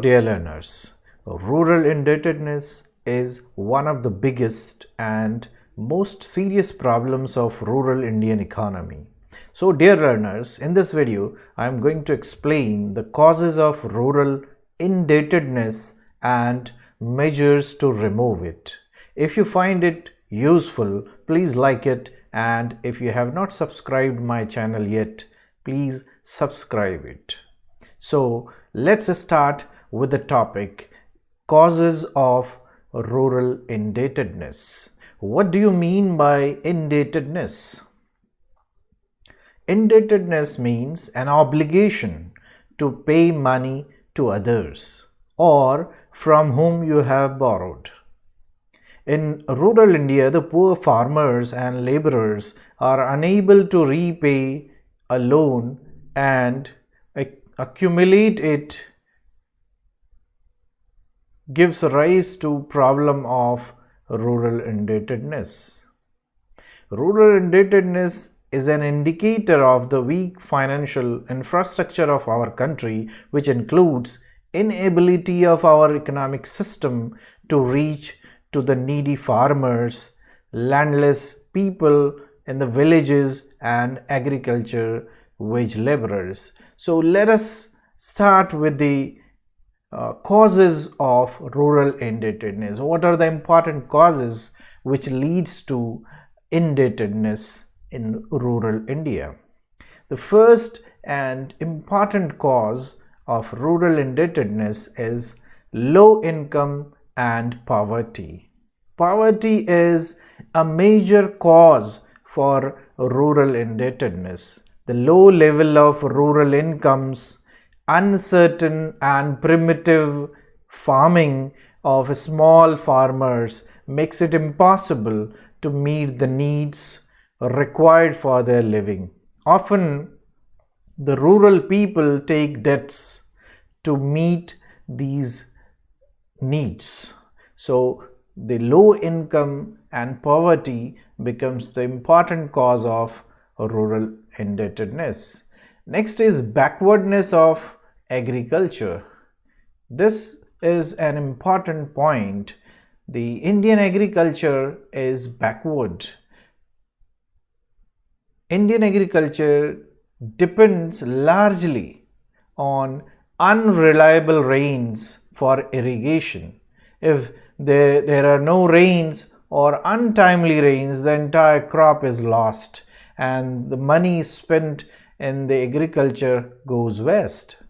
Dear learners, rural indebtedness is one of the biggest and most serious problems of rural Indian economy. So dear learners, in this video, I am going to explain the causes of rural indebtedness and measures to remove it. If you find it useful, please like it, and if you have not subscribed my channel yet, please subscribe it. So let's start with the topic causes of rural indebtedness. What do you mean by indebtedness? Indebtedness means an obligation to pay money to others or from whom you have borrowed. In rural India, the poor farmers and laborers are unable to repay a loan and accumulate it gives rise to problem of rural indebtedness. Rural indebtedness is an indicator of the weak financial infrastructure of our country, which includes inability of our economic system to reach to the needy farmers, landless people in the villages, and agriculture wage laborers. So let us start with the causes of rural indebtedness. What are the important causes which leads to indebtedness in rural India? The first and important cause of rural indebtedness is low income and poverty. Poverty is a major cause for rural indebtedness. The low level of rural incomes, uncertain and primitive farming of small farmers makes it impossible to meet the needs required for their living. Often, the rural people take debts to meet these needs. So, the low income and poverty becomes the important cause of rural indebtedness. Next is backwardness of agriculture. This is an important point. The Indian agriculture is backward. Indian agriculture depends largely on unreliable rains for irrigation. If there are no rains or untimely rains, the entire crop is lost and the money spent in the agriculture goes waste.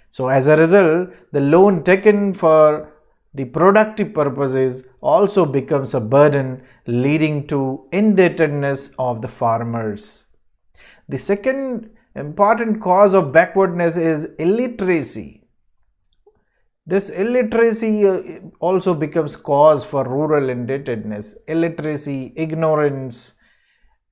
So as a result, the loan taken for the productive purposes also becomes a burden, leading to indebtedness of the farmers. The second important cause of backwardness is illiteracy. This illiteracy also becomes cause for rural indebtedness. Illiteracy, ignorance,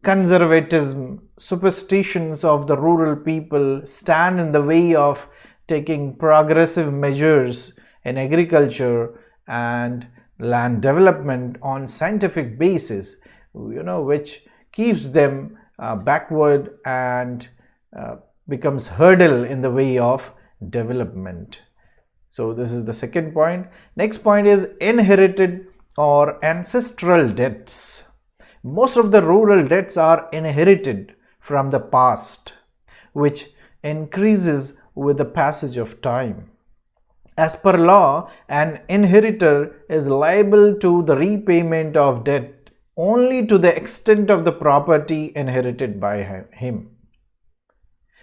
conservatism, superstitions of the rural people stand in the way of taking progressive measures in agriculture and land development on scientific basis, which keeps them backward and becomes hurdle in the way of development. So this is the second point. Next point is inherited or ancestral debts. Most of the rural debts are inherited from the past, which increases with the passage of time. As per law, an inheritor is liable to the repayment of debt only to the extent of the property inherited by him.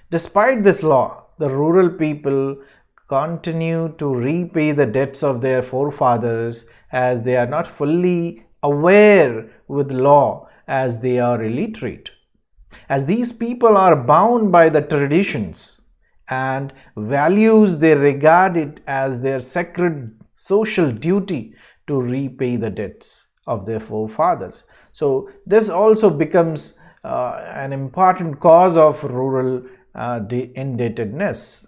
Despite this law, the rural people continue to repay the debts of their forefathers as they are not fully aware with law, as they are illiterate. As these people are bound by the traditions and values, they regard it as their sacred social duty to repay the debts of their forefathers. So this also becomes an important cause of rural indebtedness.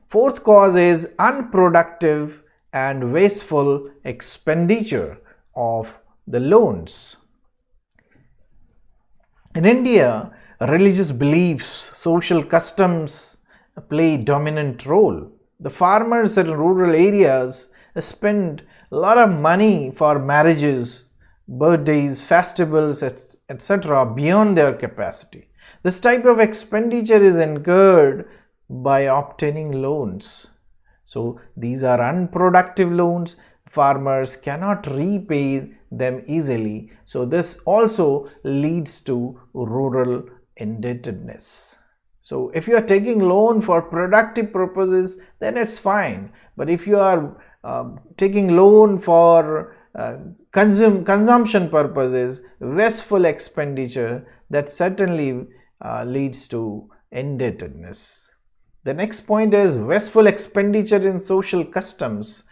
Fourth cause is unproductive and wasteful expenditure of the loans. In India, religious beliefs, social customs play a dominant role. The farmers in rural areas spend a lot of money for marriages, birthdays, festivals, etc. beyond their capacity. This type of expenditure is incurred by obtaining loans. So these are unproductive loans. Farmers cannot repay them easily. So this also leads to rural indebtedness. So if you are taking loan for productive purposes, then it's fine. But if you are taking loan for consumption purposes, wasteful expenditure, that certainly leads to indebtedness. The next point is wasteful expenditure in social customs.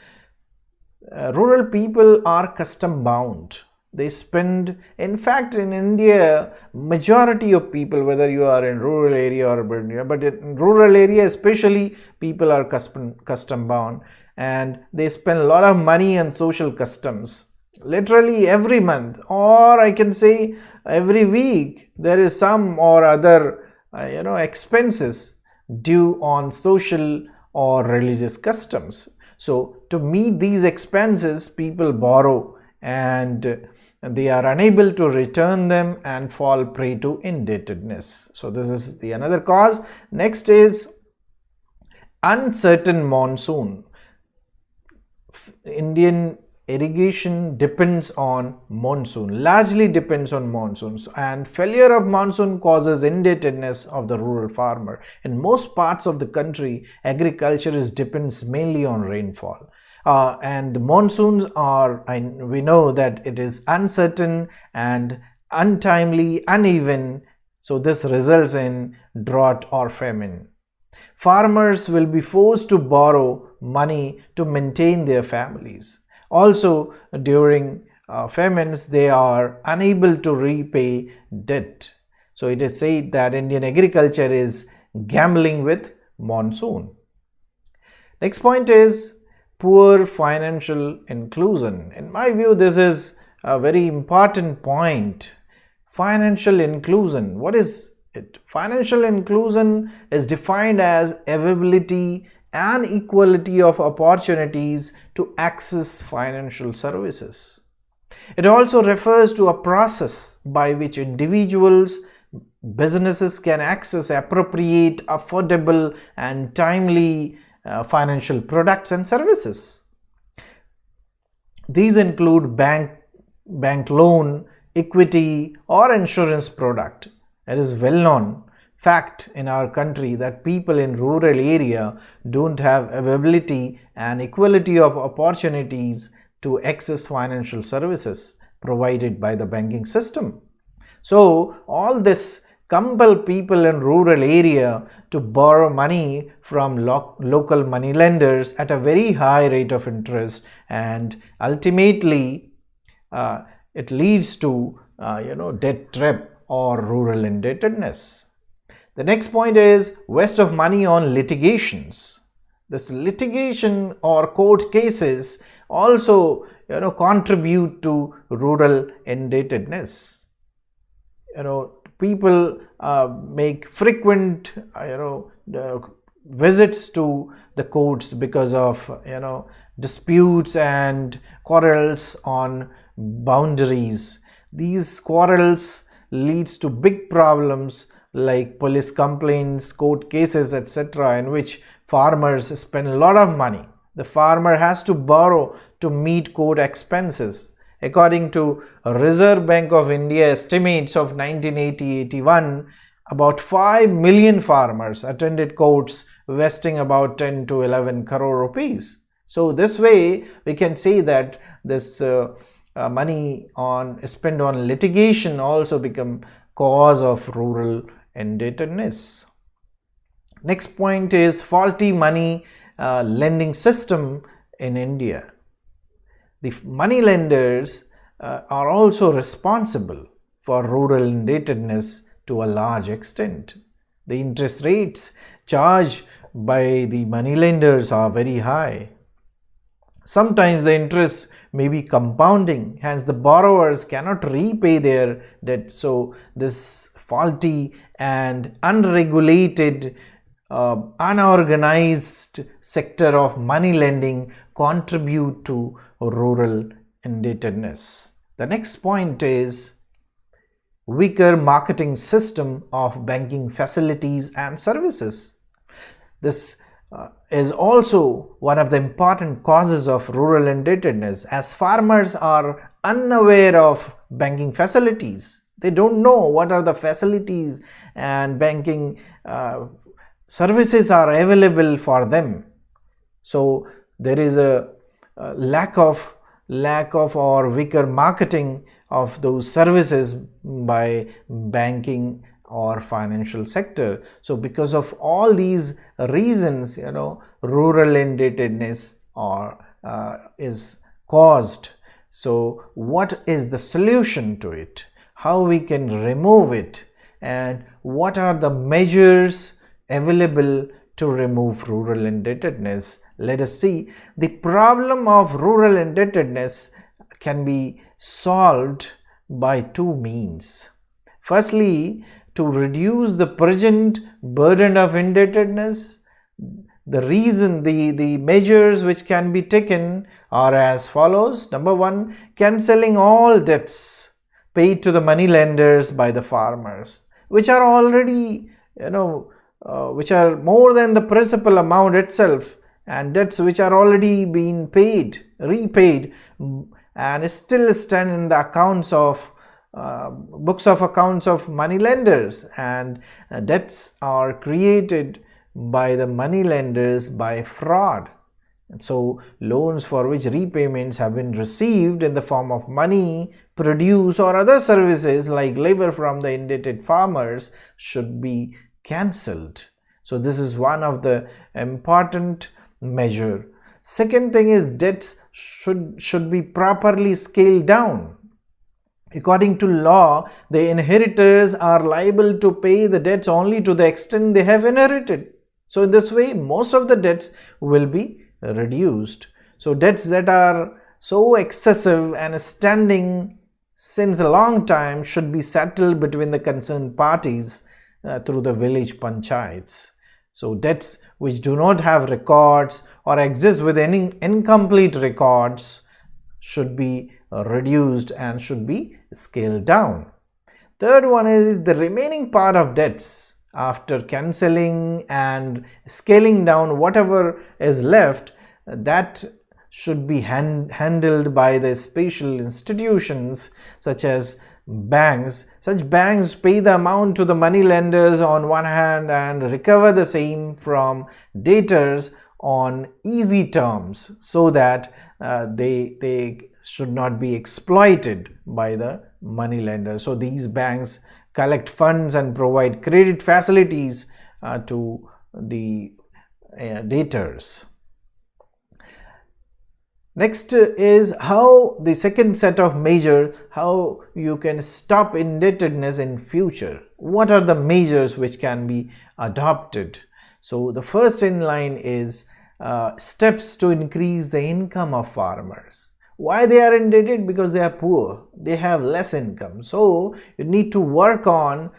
Rural people are custom bound. They spend, in fact, in India, majority of people, whether you are in rural area or urban area, but in rural area especially, people are custom bound, and they spend a lot of money on social customs. Literally every month, or I can say every week, there is some or other expenses due on social or religious customs. So to meet these expenses, people borrow and they are unable to return them and fall prey to indebtedness. So this is the another cause. Next is uncertain monsoon. Indian irrigation depends on monsoon, largely depends on monsoons, and failure of monsoon causes indebtedness of the rural farmer. In most parts of the country, agriculture depends mainly on rainfall. And the monsoons we know that it is uncertain and untimely, uneven, so this results in drought or famine. Farmers will be forced to borrow money to maintain their families. Also, during famines, they are unable to repay debt. So it is said that Indian agriculture is gambling with monsoon. Next point is poor financial inclusion. In my view, this is a very important point. Financial inclusion. What is it? Financial inclusion is defined as availability and equality of opportunities to access financial services. It also refers to a process by which individuals, businesses can access appropriate, affordable, and timely financial products and services. These include bank loan, equity, or insurance product. It is well known fact in our country that people in rural area don't have availability and equality of opportunities to access financial services provided by the banking system. So all this compel people in rural area to borrow money from local money lenders at a very high rate of interest, and ultimately it leads to debt trap or rural indebtedness. The next point is waste of money on litigations. This litigation or court cases also contribute to rural indebtedness. People make frequent visits to the courts because of disputes and quarrels on boundaries. These quarrels leads to big problems like police complaints, court cases, etc., in which farmers spend a lot of money. The farmer has to borrow to meet court expenses. According to Reserve Bank of India estimates of 1980-81, about 5 million farmers attended courts, wasting about 10 to 11 crore rupees. So this way we can say that this money spent on litigation also become cause of rural indebtedness. Next point is faulty money lending system in India. The money lenders are also responsible for rural indebtedness to a large extent. The interest rates charged by the money lenders are very high. Sometimes the interest may be compounding, hence the borrowers cannot repay their debt. So this faulty and unregulated unorganized sector of money lending contribute to rural indebtedness. The next point is weaker marketing system of banking facilities and services. This is also one of the important causes of rural indebtedness, as farmers are unaware of banking facilities. They don't know what are the facilities and banking services are available for them. So there is a lack of or weaker marketing of those services by banking or financial sector. So because of all these reasons, rural indebtedness is caused. So what is the solution to it? How we can remove it, and what are the measures available to remove rural indebtedness? Let us see. The problem of rural indebtedness can be solved by two means. Firstly, to reduce the present burden of indebtedness, the measures which can be taken are as follows. Number one, cancelling all debts paid to the money lenders by the farmers, which are already, which are more than the principal amount itself, and debts which are already being repaid, and still stand in the accounts of books of accounts of money lenders, and debts are created by the money lenders by fraud. And so loans for which repayments have been received in the form of money, produce, or other services like labor from the indebted farmers should be cancelled. So this is one of the important measure. Second thing is debts should be properly scaled down. According to law, the inheritors are liable to pay the debts only to the extent they have inherited. So in this way, most of the debts will be reduced. So debts that are so excessive and standing since a long time should be settled between the concerned parties through the village panchayats. So debts which do not have records or exist with any incomplete records should be reduced and should be scaled down. Third one is the remaining part of debts. After cancelling and scaling down whatever is left, that should be handled by the special institutions such as banks. Such banks pay the amount to the money lenders on one hand and recover the same from debtors on easy terms, so that they should not be exploited by the money lender. So these banks collect funds and provide credit facilities to the debtors. Next is how the second set of measures, how you can stop indebtedness in future. What are the measures which can be adopted? So the first in line is steps to increase the income of farmers. Why they are indebted? Because they are poor, they have less income. So you need to work on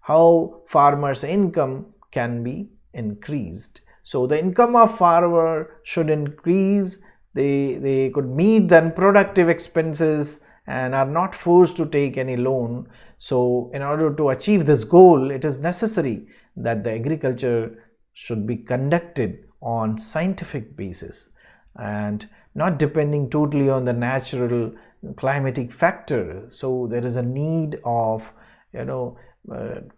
how farmers' income can be increased. So the income of farmer should increase. They could meet the unproductive expenses and are not forced to take any loan. So in order to achieve this goal, it is necessary that the agriculture should be conducted on scientific basis and not depending totally on the natural climatic factor. So there is a need of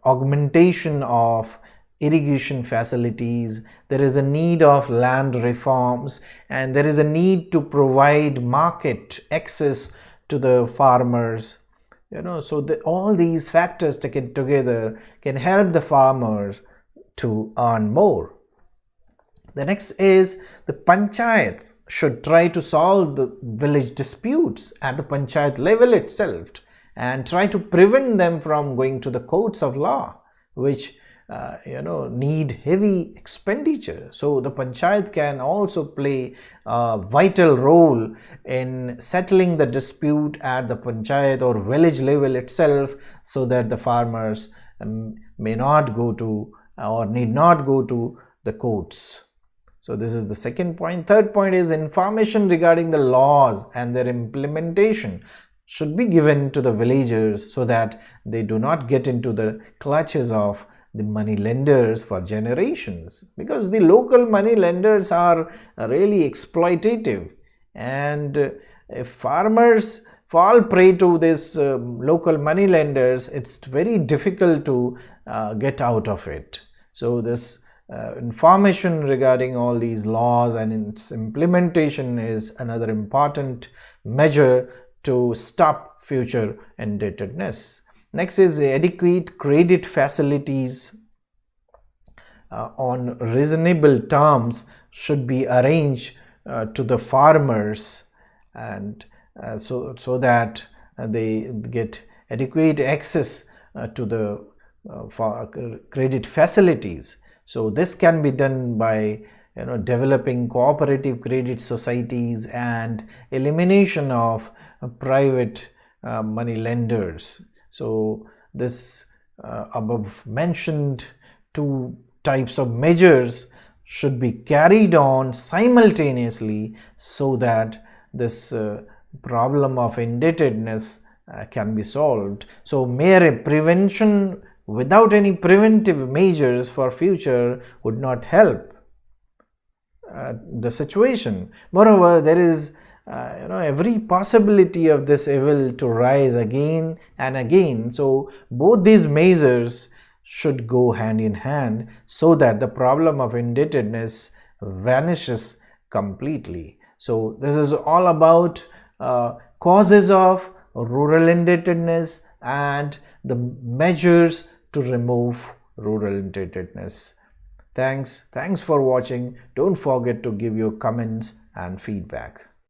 augmentation of irrigation facilities, there is a need of land reforms, and there is a need to provide market access to the farmers. So all these factors taken together can help the farmers to earn more. The next is the panchayats should try to solve the village disputes at the panchayat level itself and try to prevent them from going to the courts of law, which need heavy expenditure. So the panchayat can also play a vital role in settling the dispute at the panchayat or village level itself, so that the farmers may not go to or need not go to the courts. So this is the second point. Third point is information regarding the laws and their implementation should be given to the villagers so that they do not get into the clutches of the money lenders for generations, because the local money lenders are really exploitative, and if farmers fall prey to this local money lenders, it's very difficult to get out of it. So this information regarding all these laws and its implementation is another important measure to stop future indebtedness. Next is adequate credit facilities on reasonable terms should be arranged to the farmers, and so that they get adequate access to the credit facilities. So this can be done by developing cooperative credit societies and elimination of private money lenders. So this above mentioned two types of measures should be carried on simultaneously so that this problem of indebtedness can be solved. So mere prevention without any preventive measures for future would not help the situation. Moreover, there is every possibility of this evil to rise again and again. So both these measures should go hand in hand so that the problem of indebtedness vanishes completely. So this is all about causes of rural indebtedness and the measures to remove rural indebtedness. Thanks for watching. Don't forget to give your comments and feedback.